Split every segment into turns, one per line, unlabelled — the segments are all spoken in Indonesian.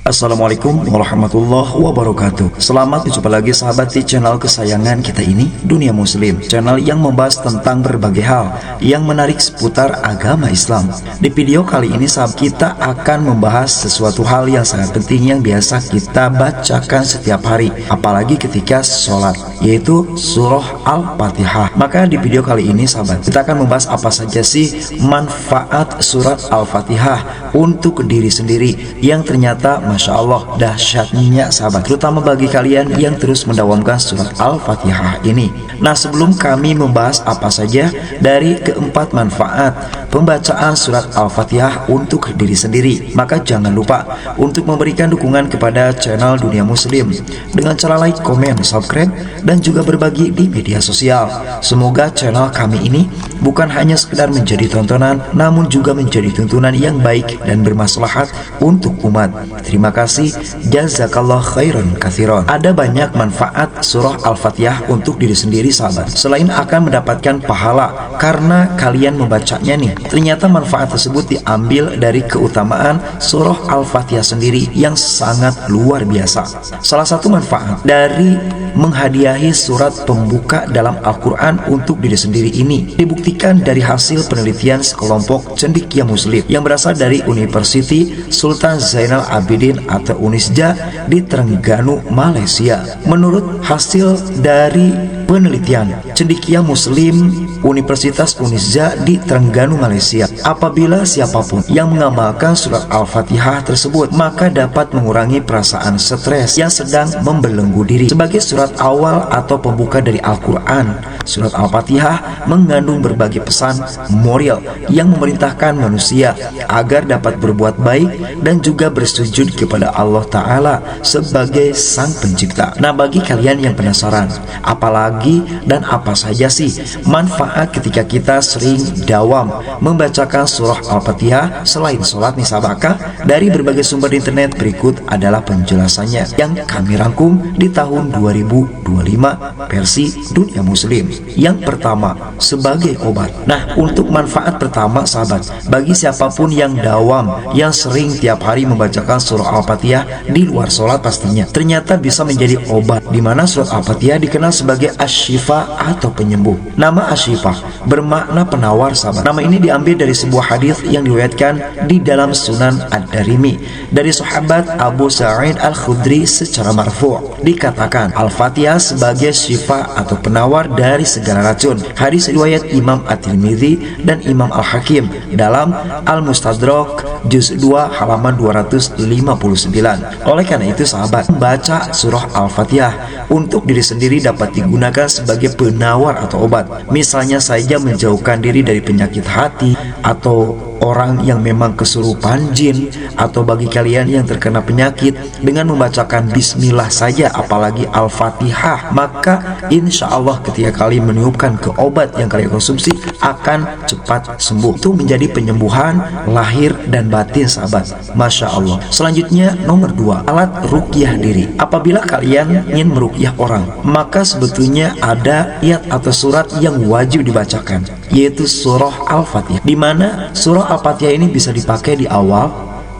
Assalamualaikum warahmatullahi wabarakatuh. Selamat berjumpa lagi sahabat di channel kesayangan kita ini, Dunia Muslim, channel yang membahas tentang berbagai hal yang menarik seputar agama Islam. Di video kali ini sahabat, kita akan membahas sesuatu hal yang sangat penting yang biasa kita bacakan setiap hari, apalagi ketika sholat, yaitu surah Al-Fatihah. Maka di video kali ini sahabat, kita akan membahas apa saja sih manfaat surat Al-Fatihah untuk diri sendiri yang ternyata Masya Allah dahsyatnya sahabat, terutama bagi kalian yang terus mendawamkan surat Al-Fatihah ini. Nah, sebelum kami membahas apa saja dari keempat manfaat pembacaan surat Al-Fatihah untuk diri sendiri, maka jangan lupa untuk memberikan dukungan kepada channel Dunia Muslim dengan cara like, komen, subscribe, dan juga berbagi di media sosial. Semoga channel kami ini bukan hanya sekedar menjadi tontonan, namun juga menjadi tuntunan yang baik dan bermaslahat untuk umat. Terima kasih, jazakallah khairan katsiran. Ada banyak manfaat surah Al-Fatihah untuk diri sendiri sahabat. Selain akan mendapatkan pahala karena kalian membacanya nih, ternyata manfaat tersebut diambil dari keutamaan surah Al-Fatihah sendiri yang sangat luar biasa. Salah satu manfaat dari menghadiahi surat pembuka dalam Al-Quran untuk diri sendiri ini dibuktikan dari hasil penelitian sekelompok cendekia muslim yang berasal dari University Sultan Zainal Abidin atau Unisja di Terengganu, Malaysia. Menurut hasil dari penelitian cendekia muslim Universitas Unisja di Terengganu, Malaysia, apabila siapapun yang mengamalkan surat Al-Fatihah tersebut, maka dapat mengurangi perasaan stres yang sedang membelenggu diri. Sebagai surat awal atau pembuka dari Al-Quran, surat Al-Fatihah mengandung berbagai pesan moral yang memerintahkan manusia agar dapat berbuat baik dan juga bersujud kepada Allah Ta'ala sebagai sang pencipta. Nah, bagi kalian yang penasaran, apalagi dan apa saja sih manfaat ketika kita sering dawam membacakan surah Al-Fatihah selain sholat nih sahabat? Dari berbagai sumber di internet, berikut adalah penjelasannya yang kami rangkum di tahun 2025 versi Dunia Muslim. Yang pertama, sebagai obat. Nah, untuk manfaat pertama sahabat, bagi siapapun yang dawam, yang sering tiap hari membacakan surah Al-Fatihah di luar sholat pastinya, ternyata bisa menjadi obat, di mana surat Al-Fatihah dikenal sebagai Asy-Syifa atau penyembuh. Nama Asy-Syifa bermakna penawar sahabat. Nama ini diambil dari sebuah hadis yang diriwayatkan di dalam Sunan Ad-Darimi dari sahabat Abu Sa'id Al-Khudri secara marfu', dikatakan Al-Fatihah sebagai syifa atau penawar dari segala racun. Hadis riwayat Imam At-Tirmidzi dan Imam Al-Hakim dalam Al-Mustadrak juz 2 halaman 259. Oleh karena itu sahabat, membaca surah Al-Fatihah untuk diri sendiri dapat digunakan sebagai penawar atau obat. Misalnya saja menjauhkan diri dari penyakit hati, atau orang yang memang kesurupan jin, atau bagi kalian yang terkena penyakit, dengan membacakan bismillah saja apalagi Al-Fatihah, maka insya Allah ketika kalian meniupkan ke obat yang kalian konsumsi akan cepat sembuh. Itu menjadi penyembuhan lahir dan batin sahabat. Masya Allah. Selanjutnya nomor 2, alat ruqyah diri. Apabila kalian ingin meruqyah orang, maka sebetulnya ada ayat atau surat yang wajib dibacakan, yaitu surah Al-Fatihah, di mana surah Al-Fatihah ini bisa dipakai di awal,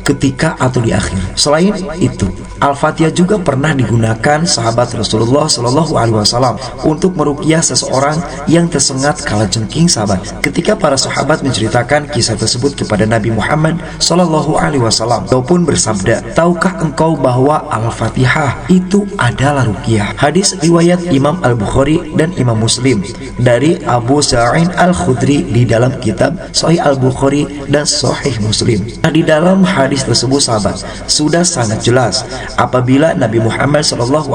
ketika, atau di akhir. Selain itu, Al-Fatihah juga pernah digunakan sahabat Rasulullah SAW untuk meruqyah seseorang yang tersengat kalajengking sahabat. Ketika para sahabat menceritakan kisah tersebut kepada Nabi Muhammad SAW, ataupun bersabda, tahukah engkau bahwa Al-Fatihah itu adalah ruqyah? Hadis riwayat Imam Al-Bukhari dan Imam Muslim dari Abu Sa'id Al-Khudri di dalam kitab Sahih Al-Bukhari dan Sahih Muslim. Nah, di dalam hadis tersebut sahabat, sudah sangat jelas apabila Nabi Muhammad SAW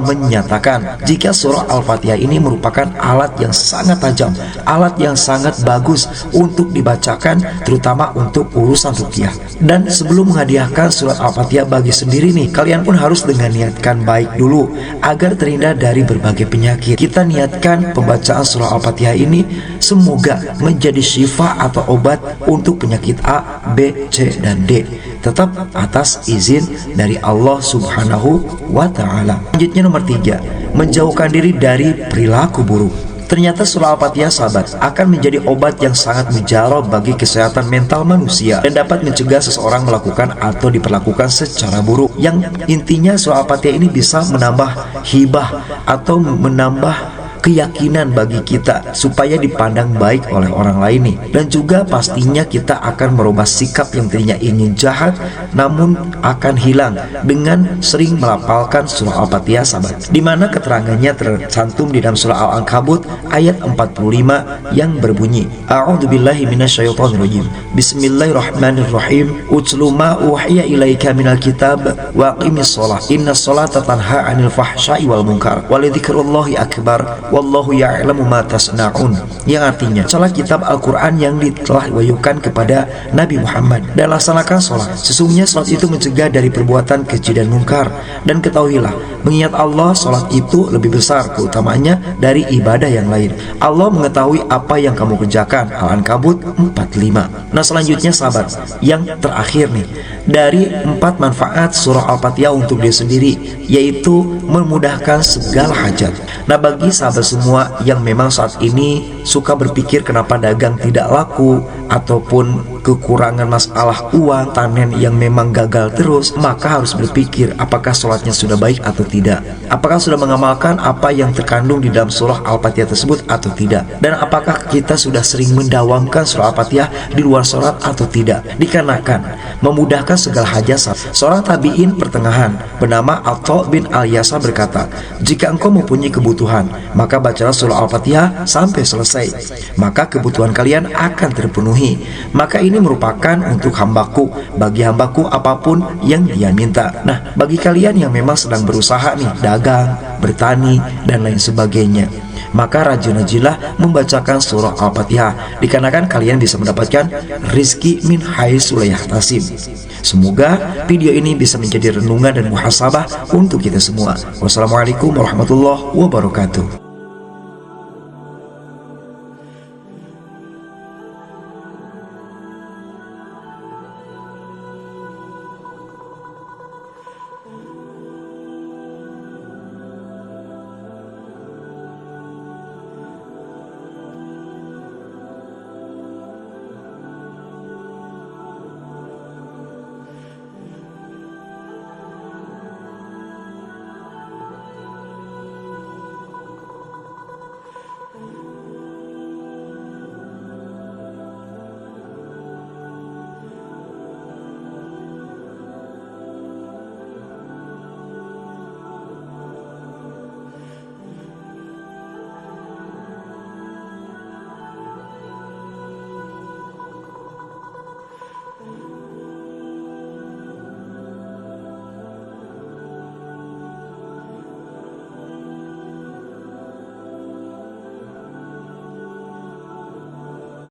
menyatakan jika surah Al-Fatihah ini merupakan alat yang sangat tajam, alat yang sangat bagus untuk dibacakan, terutama untuk urusan ruqyah. Dan sebelum menghadiahkan surat Al-Fatihah bagi sendiri nih, kalian pun harus dengan niatkan baik dulu agar terhindar dari berbagai penyakit. Kita niatkan pembacaan surah Al-Fatihah ini semoga menjadi syifa atau obat untuk penyakit A, B, C, dan D, tetap atas izin dari Allah Subhanahu wa Ta'ala. Selanjutnya nomor 3, menjauhkan diri dari perilaku buruk. Ternyata surah Al-Fatihah sahabat akan menjadi obat yang sangat mujarab bagi kesehatan mental manusia dan dapat mencegah seseorang melakukan atau diperlakukan secara buruk. Yang intinya surah Al-Fatihah ini bisa menambah hibah atau menambah keyakinan bagi kita supaya dipandang baik oleh orang lain nih. Dan juga pastinya kita akan merubah sikap yang tadinya ingin jahat namun akan hilang dengan sering melafalkan surah Al-Fatihah sahabat, dimana keterangannya tercantum di dalam surah Al-Ankabut ayat 45 yang berbunyi, A'udzubillahi minasyaitonirrajim, Bismillahirrahmanirrahim, Utlu ma uhiya ilaika minal kitab wa aqimis shalah innas sholata tanha 'anil fahsya'i wal munkar wa lidzikrullahi akbar wallahu ya'lamu ma tasna'un. Yang artinya, salah kitab Al-Quran yang telah diwahyukan kepada Nabi Muhammad dan laksanakan sholat. Sesungguhnya sholat itu mencegah dari perbuatan keji dan mungkar. Dan ketahuilah, mengingat Allah, sholat itu lebih besar keutamaannya dari ibadah yang lain. Allah mengetahui apa yang kamu kerjakan. Al-Ankabut 45. Nah selanjutnya sahabat, yang terakhir nih, dari 4 manfaat surah Al-Fatihah untuk diri sendiri, yaitu memudahkan segala hajat. Nah bagi sahabat semua yang memang saat ini suka berpikir kenapa dagang tidak laku ataupun kekurangan masalah uang, panen yang memang gagal terus, maka harus berpikir apakah sholatnya sudah baik atau tidak, apakah sudah mengamalkan apa yang terkandung di dalam surah Al-Fatihah tersebut atau tidak, dan apakah kita sudah sering mendawamkan surah Al-Fatihah di luar sholat atau tidak. Dikarenakan memudahkan segala hajat. Seorang tabi'in pertengahan bernama Atha bin Al-Yasa berkata, jika engkau mempunyai kebutuhan, maka bacalah surah Al-Fatihah sampai selesai, maka kebutuhan kalian akan terpenuhi. Maka ini merupakan untuk hambaku, bagi hambaku apapun yang dia minta. Nah bagi kalian yang memang sedang berusaha nih, dagang, bertani dan lain sebagainya, maka rajin-rajinlah membacakan surah Al-Fatihah, dikarenakan kalian bisa mendapatkan rizki min haitsu la yahtasib. Semoga video ini bisa menjadi renungan dan muhasabah untuk kita semua. Wassalamualaikum warahmatullahi wabarakatuh.